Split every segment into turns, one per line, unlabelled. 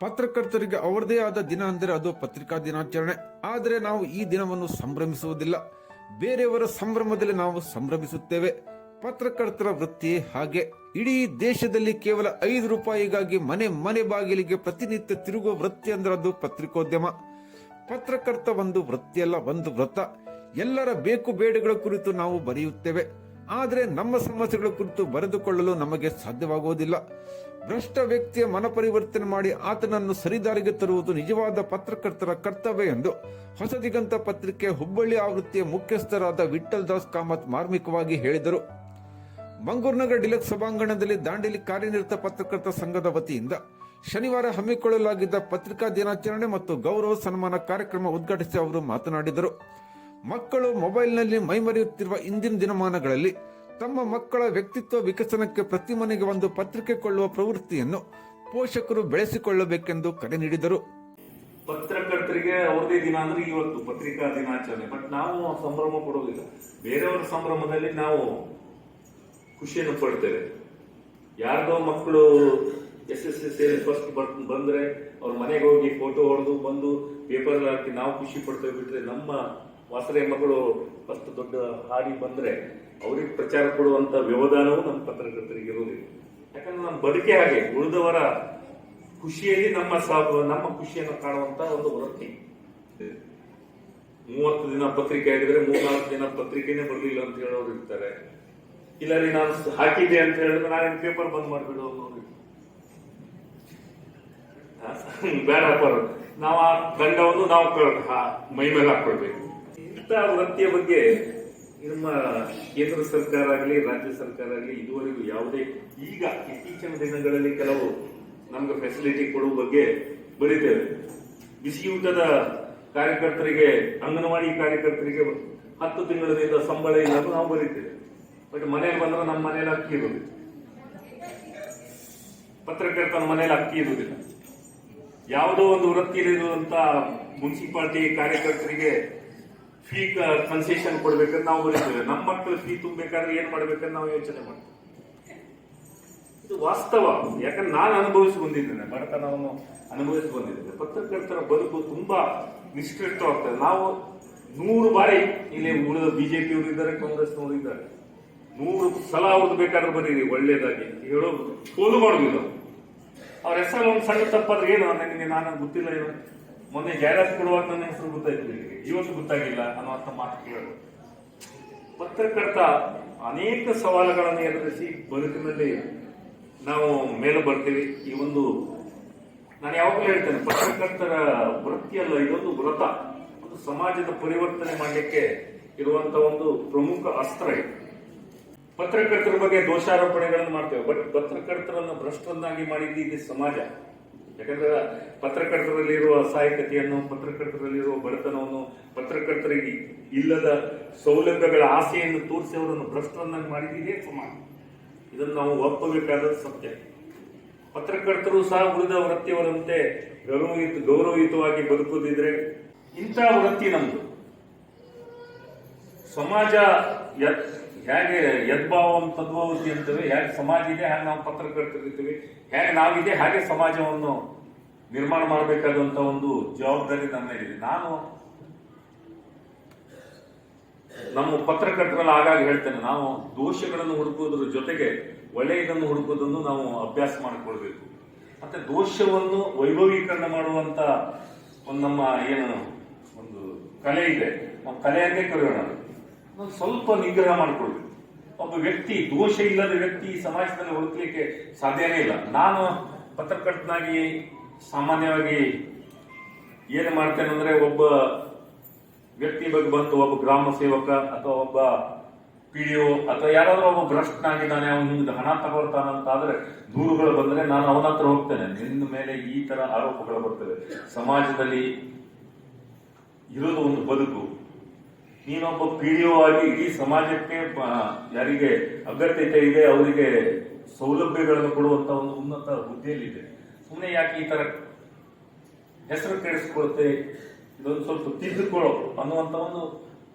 ಪತ್ರಕರ್ತರಿಗೆ ಅವರದೇ ಆದ ದಿನ ಅಂದರೆ ಅದು ಪತ್ರಿಕಾ ದಿನಾಚರಣೆ. ಆದರೆ ನಾವು ಈ ದಿನವನ್ನು ಸಂಭ್ರಮಿಸುವುದಿಲ್ಲ. ಬೇರೆಯವರ ಸಂಭ್ರಮದಲ್ಲಿ ನಾವು ಸಂಭ್ರಮಿಸುತ್ತೇವೆ. ಪತ್ರಕರ್ತರ ವೃತ್ತಿ ಹಾಗೆ. ಇಡೀ ದೇಶದಲ್ಲಿ ಕೇವಲ 5 ರೂಪಾಯಿಗಾಗಿ ಮನೆ ಮನೆ ಬಾಗಿಲಿಗೆ ಪ್ರತಿನಿತ್ಯ ತಿರುಗುವ ವೃತ್ತಿ ಅಂದ್ರೆ ಅದು ಪತ್ರಿಕೋದ್ಯಮ. ಪತ್ರಕರ್ತ ಒಂದು ವೃತ್ತಿಯಲ್ಲ, ಒಂದು ವ್ರತ. ಎಲ್ಲರ ಬೇಕು ಬೇಡಗಳ ಕುರಿತು ನಾವು ಬರೆಯುತ್ತೇವೆ, ಆದರೆ ನಮ್ಮ ಸಮಸ್ಯೆಗಳ ಕುರಿತು ಬರೆದುಕೊಳ್ಳಲು ನಮಗೆ ಸಾಧ್ಯವಾಗುವುದಿಲ್ಲ. ಭ್ರಷ್ಟ ವ್ಯಕ್ತಿಯ ಮನಪರಿವರ್ತನೆ ಮಾಡಿ ಆತನನ್ನು ಸರಿದಾರಿಗೆ ತರುವುದು ನಿಜವಾದ ಪತ್ರಕರ್ತರ ಕರ್ತವ್ಯ ಎಂದು ಹೊಸದಿಗಂತ ಪತ್ರಿಕೆ ಹುಬ್ಬಳ್ಳಿ ಆವೃತ್ತಿಯ ಮುಖ್ಯಸ್ಥರಾದ ವಿಠ್ಠಲ್ ದಾಸ್ ಕಾಮತ್ ಮಾರ್ಮಿಕವಾಗಿ ಹೇಳಿದರು. ಮಂಗೂರ್ನಗರ ಡಿಲಕ್ಸ್ ಸಭಾಂಗಣದಲ್ಲಿ ದಾಂಡೇಲಿ ಕಾರ್ಯನಿರತ ಪತ್ರಕರ್ತ ಸಂಘದ ವತಿಯಿಂದ ಶನಿವಾರ ಹಮ್ಮಿಕೊಳ್ಳಲಾಗಿದ್ದ ಪತ್ರಿಕಾ ದಿನಾಚರಣೆ ಮತ್ತು ಗೌರವ ಸನ್ಮಾನ ಕಾರ್ಯಕ್ರಮ ಉದ್ಘಾಟಿಸಿ ಅವರು ಮಾತನಾಡಿದರು. ಮಕ್ಕಳು ಮೊಬೈಲ್ನಲ್ಲಿ ಮೈಮರೆಯುತ್ತಿರುವ ಇಂದಿನ ದಿನಮಾನಗಳಲ್ಲಿ ತಮ್ಮ ಮಕ್ಕಳ ವ್ಯಕ್ತಿತ್ವ ವಿಕಸನಕ್ಕೆ ಪ್ರತಿ ಮನೆಗೆ ಒಂದು ಪತ್ರಿಕೆ ಕೊಳ್ಳುವ ಪ್ರವೃತ್ತಿಯನ್ನು ಪೋಷಕರು ಬೆಳೆಸಿಕೊಳ್ಳಬೇಕೆಂದು ಕರೆ ನೀಡಿದರು.
ಪತ್ರಕರ್ತರಿಗೆ ಅವ್ರದೇ ದಿನ ಅಂದ್ರೆ ಇವತ್ತು ಪತ್ರಿಕಾ ದಿನಾಚರಣೆ. ಬಟ್ ನಾವು ಸಂಭ್ರಮ ಪಡೋದಿಲ್ಲ. ಬೇರೆಯವರ ಸಂಭ್ರಮದಲ್ಲಿ ನಾವು ಖುಷಿಯನ್ನು ಪಡ್ತೇವೆ. ಯಾರ್ದೋ ಮಕ್ಕಳು SSLC ಫಸ್ಟ್ ಬಂದ್ರೆ ಅವ್ರ ಮನೆಗೆ ಹೋಗಿ ಫೋಟೋ ಹೊಡೆದು ಬಂದು ಪೇಪರ್ ಹಾಕಿ ನಾವು ಖುಷಿ ಪಡ್ತೇವೆ. ಬಿಟ್ರೆ ನಮ್ಮ ವಾಸರೆ ಮಗಳು ಫಸ್ಟ್ ದೊಡ್ಡ ಹಾಡಿ ಬಂದ್ರೆ ಅವ್ರಿಗೆ ಪ್ರಚಾರ ಕೊಡುವಂತ ವ್ಯವಧಾನವು ನಮ್ಮ ಪತ್ರಕರ್ತರಿಗೆ ಇರುವುದಿಲ್ಲ. ಯಾಕಂದ್ರೆ ನಮ್ಮ ಬದುಕೆ ಹಾಗೆ. ಉಳಿದವರ ಖುಷಿಯಲ್ಲಿ ನಮ್ಮ ಖುಷಿಯನ್ನು ಕಾಣುವಂತ ಒಂದು ವೃತ್ತಿ. 30 ದಿನ ಪತ್ರಿಕೆ ಆಗಿದ್ರೆ 3-4 ದಿನ ಪತ್ರಿಕೆನೇ ಬರಲಿಲ್ಲ ಅಂತ ಹೇಳೋರು ಇರ್ತಾರೆ. ಇಲ್ಲ ರೀ ನಾನು ಹಾಕಿದ್ದೆ ಅಂತ ಹೇಳಿದ್ರೆ ನಾನೇನು ಪೇಪರ್ ಬಂದ್ ಮಾಡ್ಬಿಡು ಅನ್ನೋರು ಬೇಡಪ್ಪ. ನಾವು ಆ ದಂಡವನ್ನು ನಾವು ಮೈ ಮೇಲೆ ಹಾಕೊಳ್ಬೇಕು. ಇಂಥ ವೃತ್ತಿಯ ಬಗ್ಗೆ ನಮ್ಮ ಕೇಂದ್ರ ಸರ್ಕಾರ ಆಗಲಿ ರಾಜ್ಯ ಸರ್ಕಾರ ಆಗಲಿ ಇದುವರೆಗೂ ಯಾವುದೇ, ಈಗ ಇತ್ತೀಚಿನ ದಿನಗಳಲ್ಲಿ ಕೆಲವು ನಮ್ಗೆ ಫೆಸಿಲಿಟಿ ಕೊಡುವ ಬಗ್ಗೆ ಬರೀತೇವೆ. ಬಿಸಿಯೂಟದ ಕಾರ್ಯಕರ್ತರಿಗೆ, ಅಂಗನವಾಡಿ ಕಾರ್ಯಕರ್ತರಿಗೆ 10 ತಿಂಗಳಿಂದ ಸಂಬಳ ಇಲ್ಲ ಅಂತ ನಾವು ಬರೀತೇವೆ. ಬಟ್ ಮನೇಲಿ ಬಂದ್ರೆ ನಮ್ಮ ಮನೇಲಿ ಅಕ್ಕಿ ಇರುವುದಿಲ್ಲ, ಪತ್ರಕರ್ತನ ಮನೇಲಿ ಅಕ್ಕಿ ಇರುವುದಿಲ್ಲ. ಯಾವುದೋ ಒಂದು ವೃತ್ತಿಯಲ್ಲಿರುವಂತ ಮುನ್ಸಿಪಾಲಿಟಿ ಕಾರ್ಯಕರ್ತರಿಗೆ ಫೀ ಕನ್ಸೆಷನ್ ಕೊಡ್ಬೇಕಂತ ನಾವು ಬರೀತೇವೆ. ನಮ್ಮ ಮಕ್ಕಳು ಫೀ ತುಂಬಬೇಕಾದ್ರೆ ಏನ್ ಮಾಡ್ಬೇಕಂತ ನಾವು ಯೋಚನೆ ಮಾಡ್ತೇವೆ. ಇದು ವಾಸ್ತವ. ಯಾಕಂದ್ರೆ ನಾನು ಅನುಭವಿಸಿ ಬಂದಿದ್ದೇನೆ, ಬಡತನವನ್ನು ಅನುಭವಿಸಿ ಬಂದಿದ್ದೇನೆ. ಪತ್ರಕರ್ತರ ಬದುಕು ತುಂಬಾ ನಿಷ್ಕೃಷ್ಟವಾಗ್ತದೆ. ನಾವು 100 ಬಾರಿ ಇಲ್ಲಿ ಉಳಿದ ಬಿಜೆಪಿಯವರು ಇದ್ದಾರೆ, ಕಾಂಗ್ರೆಸ್ನವರು ಇದ್ದಾರೆ. 100 ಸಲ ಅವ್ರದ್ದು ಬೇಕಾದ್ರೆ ಬರೀರಿ ಒಳ್ಳೇದಾಗಿ ಹೇಳೋದು, ಫೋನು ಮಾಡುದಿಲ್ಲ. ಅವ್ರ ಹೆಸರು ಒಂದು ಸಣ್ಣ ತಪ್ಪಾದ್ರೆ ಏನು ನನಗೆ ನಾನು ಗೊತ್ತಿಲ್ಲ, ಏನು ಮೊನ್ನೆ ಜಾಹೀರಾತು ಕೊಡುವಾಗ ನನ್ನ ಹೆಸರು ಗೊತ್ತಾಯ್ತು, ಇವತ್ತು ಗೊತ್ತಾಗಿಲ್ಲ ಅನ್ನುವಂಥ ಮಾತು ಕೇಳೋದು. ಪತ್ರಕರ್ತ ಅನೇಕ ಸವಾಲುಗಳನ್ನು ಎದುರಿಸಿ ಬದುಕಿನಲ್ಲಿ ನಾವು ಮೇಲೆ ಬರ್ತೀವಿ. ಈ ಒಂದು ನಾನು ಯಾವಾಗಲೂ ಹೇಳ್ತೇನೆ, ಪತ್ರಕರ್ತರ ವೃತ್ತಿಯಲ್ಲ, ಇದೊಂದು ವ್ರತ. ಒಂದು ಸಮಾಜದ ಪರಿವರ್ತನೆ ಮಾಡಲಿಕ್ಕೆ ಇರುವಂತ ಒಂದು ಪ್ರಮುಖ ಅಸ್ತ್ರ ಇದು. ಪತ್ರಕರ್ತರ ಬಗ್ಗೆ ದೋಷಾರೋಪಣೆಗಳನ್ನು ಮಾಡ್ತೇವೆ, ಬಟ್ ಪತ್ರಕರ್ತರನ್ನು ಭ್ರಷ್ಟರನ್ನಾಗಿ ಮಾಡಿದ್ದು ಇದು ಸಮಾಜ. ಯಾಕಂದ್ರೆ ಪತ್ರಕರ್ತರಲ್ಲಿರುವ ಅಸಹಾಯಕತೆಯನ್ನು, ಪತ್ರಕರ್ತರಲ್ಲಿರುವ ಬಡತನವನ್ನು, ಪತ್ರಕರ್ತರಿಗೆ ಇಲ್ಲದ ಸೌಲಭ್ಯಗಳ ಆಸೆಯನ್ನು ತೋರಿಸಿ ಅವರನ್ನು ಭ್ರಷ್ಟರನ್ನಾಗಿ ಮಾಡಿದ್ದೇ ಸಮಾಜ. ಇದನ್ನು ನಾವು ಒಪ್ಪಬೇಕಾದ ಸತ್ಯ. ಪತ್ರಕರ್ತರು ಸಹ ಉಳಿದ ವೃತ್ತಿಯವರಂತೆ ಗೌರವಯುತವಾಗಿ ಬದುಕುದಿದ್ರೆ ಇಂಥ ವೃತ್ತಿ ನಮ್ದು. ಸಮಾಜ ಹೇಗೆ ಯದ್ಭಾವಂ ತದ್ಭವತಿ ಅಂತೇವೆ, ಹೇಗೆ ಸಮಾಜ ಇದೆ ಹಾಗೆ ನಾವು ಪತ್ರಕರ್ತರಿರ್ತೀವಿ, ಹೇಗೆ ನಾವಿದೆ ಹಾಗೆ ಸಮಾಜವನ್ನು ನಿರ್ಮಾಣ ಮಾಡಬೇಕಾದಂತ ಒಂದು ಜವಾಬ್ದಾರಿ ನಮ್ಮ ಮೇಲಿದೆ. ನಾನು ನಮ್ಮ ಪತ್ರಕರ್ತರಲ್ಲಿ ಆಗಾಗ ಹೇಳ್ತೇನೆ, ನಾವು ದೋಷಗಳನ್ನು ಹುಡುಕುವುದರ ಜೊತೆಗೆ ಒಳ್ಳೆಯದನ್ನು ಹುಡುಕುವುದನ್ನು ನಾವು ಅಭ್ಯಾಸ ಮಾಡಿಕೊಳ್ಬೇಕು. ಮತ್ತೆ ದೋಷವನ್ನು ವೈಭವೀಕರಣ ಮಾಡುವಂತ ಒಂದು ನಮ್ಮ ಏನು ಒಂದು ಕಲೆ ಇದೆ, ಆ ಕಲೆಯನ್ನೇ ಕರೆಯೋಣ. ಸ್ವಲ್ಪ ನಿಗ್ರಹ ಮಾಡಿಕೊಳ್ಬೇಕು. ಒಬ್ಬ ವ್ಯಕ್ತಿ, ದೋಷ ಇಲ್ಲದ ವ್ಯಕ್ತಿ ಸಮಾಜದಲ್ಲಿ ಹುಡುಕ್ಲಿಕ್ಕೆ ಸಾಧ್ಯನೇ ಇಲ್ಲ. ನಾನು ಪತ್ರಕರ್ತನಾಗಿ ಸಾಮಾನ್ಯವಾಗಿ ಏನು ಮಾಡ್ತೇನೆ ಅಂದ್ರೆ, ಒಬ್ಬ ವ್ಯಕ್ತಿ ಬಗ್ಗೆ ಬಂತು, ಒಬ್ಬ ಗ್ರಾಮ ಸೇವಕ ಅಥವಾ ಒಬ್ಬ PDO ಅಥವಾ ಯಾರಾದ್ರೂ ಒಬ್ಬ ಭ್ರಷ್ಟನಾಗಿದ್ದಾನೆ, ಅವನಿಂದ ಹಣ ತಗೊಳ್ತಾನಂತಾದ್ರೆ ದೂರುಗಳು ಬಂದ್ರೆ ನಾನು ಅವನ ಹತ್ರ ಹೋಗ್ತೇನೆ. ನಿನ್ನ ಮೇಲೆ ಈ ತರ ಆರೋಪಗಳು ಬರ್ತವೆ, ಸಮಾಜದಲ್ಲಿ ಇರೋದು ಒಂದು ಬದುಕು, ನೀನೊಬ್ಬ PDO ಆಗಿ ಇಡೀ ಸಮಾಜಕ್ಕೆ ಯಾರಿಗೆ ಅಗತ್ಯತೆ ಇದೆ ಅವರಿಗೆ ಸೌಲಭ್ಯಗಳನ್ನು ಕೊಡುವಂತ ಒಂದು ಉನ್ನತ ಹುದ್ದೆಯಲ್ಲಿದೆ. ಸುಮ್ಮನೆ ಯಾಕೆ ಈ ತರ ಹೆಸರು ಕೆಡಿಸ್ಕೊಳುತ್ತೆ, ಇದೊಂದು ಸ್ವಲ್ಪ ತಿದ್ದುಕೊಳ್ಳೋ ಅನ್ನುವಂತ ಒಂದು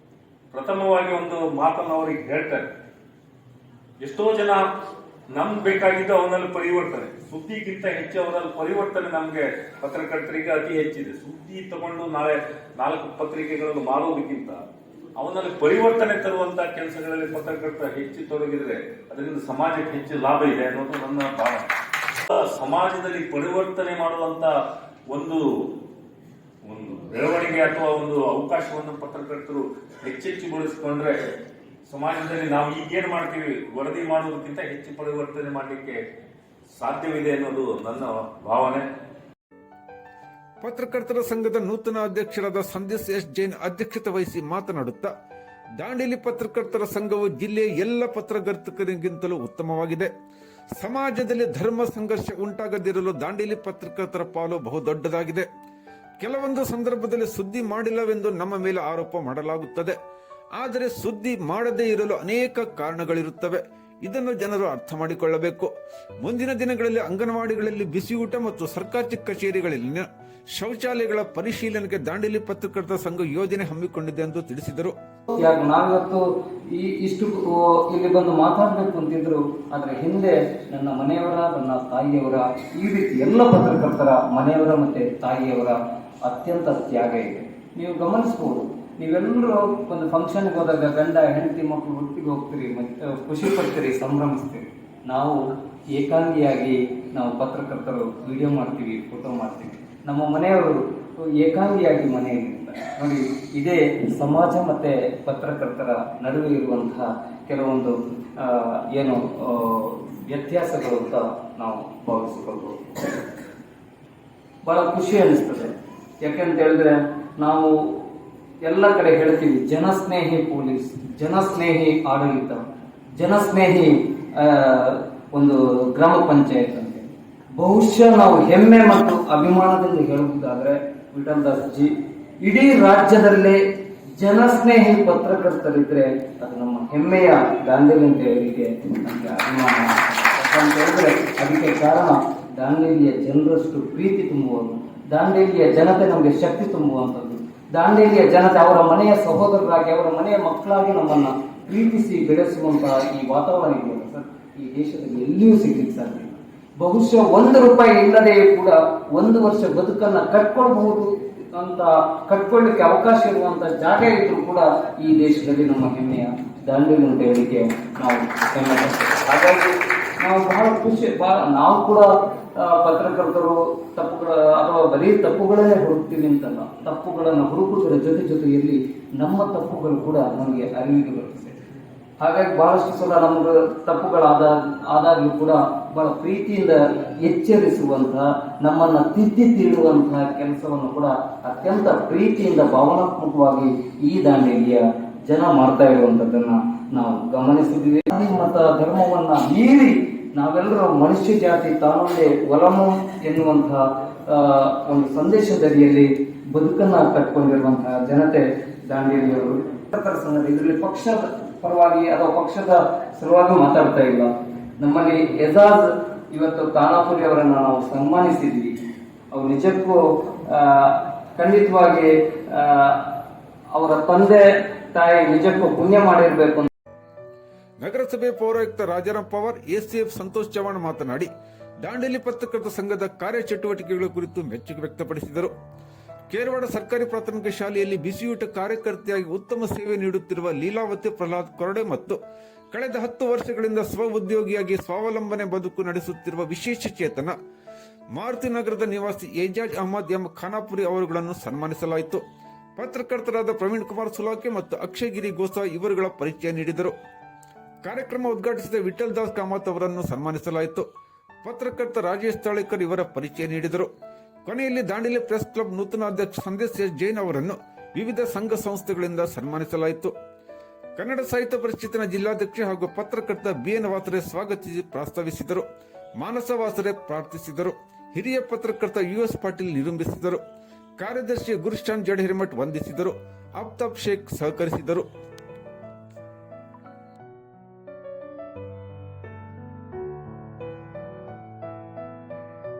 ಪ್ರಥಮವಾಗಿ ಒಂದು ಮಾತನ್ನು ಅವರಿಗೆ ಹೇಳ್ತಾರೆ. ಎಷ್ಟೋ ಜನ ನಮ್ಗೆ ಬೇಕಾಗಿದ್ದು ಅವನಲ್ಲಿ ಪರಿವರ್ತನೆ, ಸುದ್ದಿಗಿಂತ ಹೆಚ್ಚು ಅವನಲ್ಲಿ ಪರಿವರ್ತನೆ ನಮ್ಗೆ ಪತ್ರಕರ್ತರಿಗೆ ಅತಿ ಹೆಚ್ಚಿದೆ. ಸುದ್ದಿ ತಗೊಂಡು ನಾಳೆ 4 ಪತ್ರಿಕೆಗಳನ್ನು ಮಾರುವುದಕ್ಕಿಂತ ಅವನಲ್ಲಿ ಪರಿವರ್ತನೆ ತರುವಂತ ಕೆಲಸಗಳಲ್ಲಿ ಪತ್ರಕರ್ತ ಹೆಚ್ಚು ತೊಡಗಿದ್ರೆ ಅದರಿಂದ ಸಮಾಜಕ್ಕೆ ಹೆಚ್ಚು ಲಾಭ ಇದೆ ಅನ್ನೋದು ನನ್ನ ಭಾವನೆ. ಸಮಾಜದಲ್ಲಿ ಪರಿವರ್ತನೆ ಮಾಡುವಂತ ಒಂದು ಬೆಳವಣಿಗೆ ಅಥವಾ ಒಂದು ಅವಕಾಶವನ್ನು ಪತ್ರಕರ್ತರು ಹೆಚ್ಚೆಚ್ಚು ಬಳಸಿಕೊಂಡ್ರೆ ಸಮಾಜದಲ್ಲಿ ನಾವು ಈಗೇನು ಮಾಡ್ತೀವಿ ವರದಿ ಮಾಡುವುದಕ್ಕಿಂತ ಹೆಚ್ಚು ಪರಿವರ್ತನೆ ಮಾಡಲಿಕ್ಕೆ ಸಾಧ್ಯವಿದೆ ಅನ್ನೋದು ನನ್ನ ಭಾವನೆ.
ಪತ್ರಕರ್ತರ ಸಂಘದ ನೂತನ ಅಧ್ಯಕ್ಷರಾದ ಸಂದೇಶ್ ಎಸ್ ಜೈನ್ ಅಧ್ಯಕ್ಷತೆ ವಹಿಸಿ ಮಾತನಾಡುತ್ತಾ, ದಾಂಡೇಲಿ ಪತ್ರಕರ್ತರ ಸಂಘವು ಜಿಲ್ಲೆಯ ಎಲ್ಲ ಪತ್ರಕರ್ತರಿಗಿಂತಲೂ ಉತ್ತಮವಾಗಿದೆ. ಸಮಾಜದಲ್ಲಿ ಧರ್ಮ ಸಂಘರ್ಷ ಉಂಟಾಗದಿರಲು ದಾಂಡೇಲಿ ಪತ್ರಕರ್ತರ ಪಾಲು ಬಹುದೊಡ್ಡದಾಗಿದೆ. ಕೆಲವೊಂದು ಸಂದರ್ಭದಲ್ಲಿ ಸುದ್ದಿ ಮಾಡಿಲ್ಲವೆಂದು ನಮ್ಮ ಮೇಲೆ ಆರೋಪ ಮಾಡಲಾಗುತ್ತದೆ. ಆದರೆ ಸುದ್ದಿ ಮಾಡದೇ ಇರಲು ಅನೇಕ ಕಾರಣಗಳಿರುತ್ತವೆ. ಇದನ್ನು ಜನರು ಅರ್ಥ ಮಾಡಿಕೊಳ್ಳಬೇಕು. ಮುಂದಿನ ದಿನಗಳಲ್ಲಿ ಅಂಗನವಾಡಿಗಳಲ್ಲಿ ಬಿಸಿಯೂಟ ಮತ್ತು ಸರ್ಕಾರಿ ಕಚೇರಿಗಳಲ್ಲಿನ ಶೌಚಾಲಯಗಳ ಪರಿಶೀಲನೆಗೆ ದಾಂಡೇಲಿ ಪತ್ರಕರ್ತರ ಸಂಘ ಯೋಜನೆ ಹಮ್ಮಿಕೊಂಡಿದೆ ಎಂದು ತಿಳಿಸಿದರು.
ನಾವಿವತ್ತು ಇಷ್ಟು ಇಲ್ಲಿ ಬಂದು ಮಾತಾಡಬೇಕು ಅಂತಿದ್ರು, ಆದರೆ ಹಿಂದೆ ನನ್ನ ಮನೆಯವರ, ನನ್ನ ತಾಯಿಯವರ, ಈ ರೀತಿ ಎಲ್ಲ ಪತ್ರಕರ್ತರ ಮನೆಯವರ ಮತ್ತೆ ತಾಯಿಯವರ ಅತ್ಯಂತ ತ್ಯಾಗ ಇದೆ. ನೀವು ಗಮನಿಸಬಹುದು, ನೀವೆಲ್ಲರೂ ಒಂದು ಫಂಕ್ಷನ್ಗೆ ಹೋದಾಗ ಗಂಡ ಹೆಂಡತಿ ಮಕ್ಕಳು ಒಟ್ಟಿಗೆ ಹೋಗ್ತೀರಿ, ಖುಷಿ ಪಡ್ತೀರಿ, ಸಂಭ್ರಮಿಸ್ತೀರಿ. ನಾವು ಏಕಾಂಗಿಯಾಗಿ ನಾವು ಪತ್ರಕರ್ತರು ವಿಡಿಯೋ ಮಾಡ್ತೀವಿ, ಫೋಟೋ ಮಾಡ್ತೀವಿ. ನಮ್ಮ ಮನೆಯವರು ಏಕಾಂಗಿಯಾಗಿ ಮನೆಯಲ್ಲಿರ್ತಾರೆ. ನೋಡಿ, ಇದೇ ಸಮಾಜ ಮತ್ತು ಪತ್ರಕರ್ತರ ನಡುವೆ ಇರುವಂತಹ ಕೆಲವೊಂದು ಏನು ವ್ಯತ್ಯಾಸಗಳು ಅಂತ ನಾವು ಭಾವಿಸಿಕೊಳ್ಬೋದು. ಭಾಳ ಖುಷಿ ಅನಿಸ್ತದೆ. ಯಾಕೆಂತ ಹೇಳಿದ್ರೆ ನಾವು ಎಲ್ಲ ಕಡೆ ಹೇಳ್ತೀವಿ ಜನಸ್ನೇಹಿ ಪೊಲೀಸ್, ಜನಸ್ನೇಹಿ ಆಡಳಿತ, ಜನಸ್ನೇಹಿ ಒಂದು ಗ್ರಾಮ ಪಂಚಾಯತ್ ಅಂತ. ಬಹುಶಃ ನಾವು ಹೆಮ್ಮೆ ಮತ್ತು ಅಭಿಮಾನದಿಂದ ಹೇಳುವುದಾದ್ರೆ ವಿಠಲ್ ದಾಸ್ ಜಿ, ಇಡೀ ರಾಜ್ಯದಲ್ಲೇ ಜನಸ್ನೇಹಿ ಪತ್ರಕರ್ತರಿದ್ರೆ ಅದು ನಮ್ಮ ಹೆಮ್ಮೆಯ ದಾಂಡೇಲಿ ಅಂತ ಹೇಳಲಿಕ್ಕೆ ನಮಗೆ ಅಭಿಮಾನ. ಯಾಕಂತ ಹೇಳಿದ್ರೆ ಅದಕ್ಕೆ ಕಾರಣ ದಾಂಡೇಲಿಯ ಜನರಷ್ಟು ಪ್ರೀತಿ ತುಂಬುವುದು, ದಾಂಡೇಲಿಯ ಜನತೆ ನಮಗೆ ಶಕ್ತಿ ತುಂಬುವಂಥದ್ದು, ದಾಂಡೇಲಿಯ ಜನತೆ ಅವರ ಮನೆಯ ಸಹೋದರರಾಗಿ, ಅವರ ಮನೆಯ ಮಕ್ಕಳಾಗಿ ನಮ್ಮನ್ನು ಪ್ರೀತಿಸಿ ಬೆಳೆಸುವಂತಹ ಈ ವಾತಾವರಣ ಇದೆಯಲ್ಲ ಸರ್, ಈ ದೇಶದಲ್ಲಿ ಎಲ್ಲಿಯೂ ಸಿಗ್ಲಿಕ್ಕೆ ಸಾಧ್ಯ. ಬಹುಶಃ 1 ರೂಪಾಯಿ ಇಲ್ಲದೆಯೂ ಕೂಡ 1 ವರ್ಷ ಬದುಕನ್ನು ಕಟ್ಕೊಳ್ಬಹುದು ಅಂತ, ಕಟ್ಕೊಳ್ಳಿಕ್ಕೆ ಅವಕಾಶ ಇರುವಂತ ಜಾಗ ಇದ್ರೂ ಕೂಡ ಈ ದೇಶದಲ್ಲಿ ನಮ್ಮ ಹೆಮ್ಮೆಯ ದಾಂಡೇಲಿ ಅಂತ ಹೇಳಿಕೆ ನಾವು ಹೆಮ್ಮೆ ಪಡ್ತೇವೆ. ಹಾಗಾಗಿ ನಾವು ಬಹಳ ಖುಷಿ, ನಾವು ಕೂಡ ಪತ್ರಕರ್ತರು ತಪ್ಪುಗಳ ಅಥವಾ ಬರೀ ತಪ್ಪುಗಳನ್ನೇ ಹುಡುಕ್ತೀವಿ ಅಂತಲ್ಲ, ತಪ್ಪುಗಳನ್ನು ಹುಡುಕುವುದರ ಜೊತೆಯಲ್ಲಿ ನಮ್ಮ ತಪ್ಪುಗಳು ಕೂಡ ನಮಗೆ ಅರಿವಿಗೆ ಬರ್ತದೆ. ಹಾಗಾಗಿ ಬಹಳಷ್ಟು ಸಲ ನಮ್ಗೆ ತಪ್ಪುಗಳಾದಾಗಲೂ ಕೂಡ ಬಹಳ ಪ್ರೀತಿಯಿಂದ ಎಚ್ಚರಿಸುವಂತಹ, ನಮ್ಮನ್ನು ತಿದ್ದಿ ತೀಡುವಂತಹ ಕೆಲಸವನ್ನು ಕೂಡ ಅತ್ಯಂತ ಪ್ರೀತಿಯಿಂದ ಭಾವನಾತ್ಮಕವಾಗಿ ಈ ದಾಂಡೇಲಿಯ ಜನ ಮಾಡ್ತಾ ಇರುವಂಥದ್ದನ್ನು ನಾವು ಗಮನಿಸಿದ್ದೀವಿ. ಮತ ಧರ್ಮವನ್ನ ಮೀರಿ ನಾವೆಲ್ಲರೂ ಮನುಷ್ಯ ಜಾತಿ ತಾನೊಂದೇ ಒಲಮು ಎನ್ನುವಂತಹ ಒಂದು ಸಂದೇಶದಡಿಯಲ್ಲಿ ಬದುಕನ್ನ ಕಟ್ಕೊಂಡಿರುವಂತಹ ಜನತೆ ದಾಂಡೇಲಿಯವರು. ಇದರಲ್ಲಿ ಪಕ್ಷದ ಪರವಾಗಿ ಅಥವಾ ಪಕ್ಷದ ಸಲುವಾಗಿ ಮಾತಾಡ್ತಾ ಇಲ್ಲ. ನಮ್ಮಲ್ಲಿ ಎಜಾಜ್ ಇವತ್ತು ಖಾನಾಪುರಿ ಅವರನ್ನು ನಾವು ಸನ್ಮಾನಿಸಿದ್ವಿ. ಅವ್ರು ನಿಜಕ್ಕೂ ಖಂಡಿತವಾಗಿ ಅವರ ತಂದೆ ತಾಯಿ ನಿಜಕ್ಕೂ ಪುಣ್ಯ ಮಾಡಿರ್ಬೇಕು.
ನಗರಸಭೆ ಪೌರಾಯುಕ್ತ ರಾಜಾರಾಮ್ ಪವಾರ್, ಎಸಿಎಫ್ ಸಂತೋಷ್ ಚವಾಣ್ ಮಾತನಾಡಿ ದಾಂಡೇಲಿ ಪತ್ರಕರ್ತರ ಸಂಘದ ಕಾರ್ಯಚಟುವಟಿಕೆಗಳ ಕುರಿತು ಮೆಚ್ಚುಗೆ ವ್ಯಕ್ತಪಡಿಸಿದರು. ಕೇರವಾಡ ಸರ್ಕಾರಿ ಪ್ರಾಥಮಿಕ ಶಾಲೆಯಲ್ಲಿ ಬಿಸಿಯೂಟ ಕಾರ್ಯಕರ್ತೆಯಾಗಿ ಉತ್ತಮ ಸೇವೆ ನೀಡುತ್ತಿರುವ ಲೀಲಾವತಿ ಪ್ರಹ್ಲಾದ್ ಕೊರಡೆ ಮತ್ತು ಕಳೆದ 10 ವರ್ಷಗಳಿಂದ ಸ್ವ ಉದ್ಯೋಗಿಯಾಗಿ ಸ್ವಾವಲಂಬನೆ ಬದುಕು ನಡೆಸುತ್ತಿರುವ ವಿಶೇಷ ಚೇತನ ಮಾರುತಿ ನಗರದ ನಿವಾಸಿ ಏಜಾಜ್ ಅಹಮದ್ ಎಂ ಖಾನಾಪುರಿ ಅವರುಗಳನ್ನು ಸನ್ಮಾನಿಸಲಾಯಿತು. ಪತ್ರಕರ್ತರಾದ ಪ್ರವೀಣ್ ಕುಮಾರ್ ಸುಲಾಕೆ ಮತ್ತು ಅಕ್ಷಯ್ ಗಿರಿ ಗೋಸಾಯಿ ಇವರುಗಳ ಪರಿಚಯ ನೀಡಿದರು. ಕಾರ್ಯಕ್ರಮ ಉದ್ಘಾಟಿಸಿದ ವಿಠಲ್ ದಾಸ್ ಕಾಮತ್ ಅವರನ್ನು ಸನ್ಮಾನಿಸಲಾಯಿತು. ಪತ್ರಕರ್ತ ರಾಜೇಶ್ ತಾಳೇಕರ್ ಇವರ ಪರಿಚಯ ನೀಡಿದರು. ಕೊನೆಯಲ್ಲಿ ದಾಂಡೇಲಿ ಪ್ರೆಸ್ ಕ್ಲಬ್ ನೂತನ ಅಧ್ಯಕ್ಷ ಸಂದೇಶ್ ಎಸ್ ಜೈನ್ ಅವರನ್ನು ವಿವಿಧ ಸಂಘ ಸಂಸ್ಥೆಗಳಿಂದ ಸನ್ಮಾನಿಸಲಾಯಿತು. ಕನ್ನಡ ಸಾಹಿತ್ಯ ಪರಿಷತ್ತಿನ ಜಿಲ್ಲಾಧ್ಯಕ್ಷ ಹಾಗೂ ಪತ್ರಕರ್ತ ಬಿಎನ್ ವಾಸರೆ ಸ್ವಾಗತಿಸಿ ಪ್ರಾಸ್ತಾವಿಸಿದರು. ಮಾನಸ ವಾಸರೆ ಪ್ರಾರ್ಥಿಸಿದರು. ಹಿರಿಯ ಪತ್ರಕರ್ತ ಯುಎಸ್ ಪಾಟೀಲ್ ನಿರೂಪಿಸಿದರು. ಕಾರ್ಯದರ್ಶಿ ಗುರುಶಾನ್ ಜಡ್ ಹಿರೇಮಠ್ ವಂದಿಸಿದರು. ಆಫ್ತಾಬ್ ಶೇಖ್ ಸಹಕರಿಸಿದರು.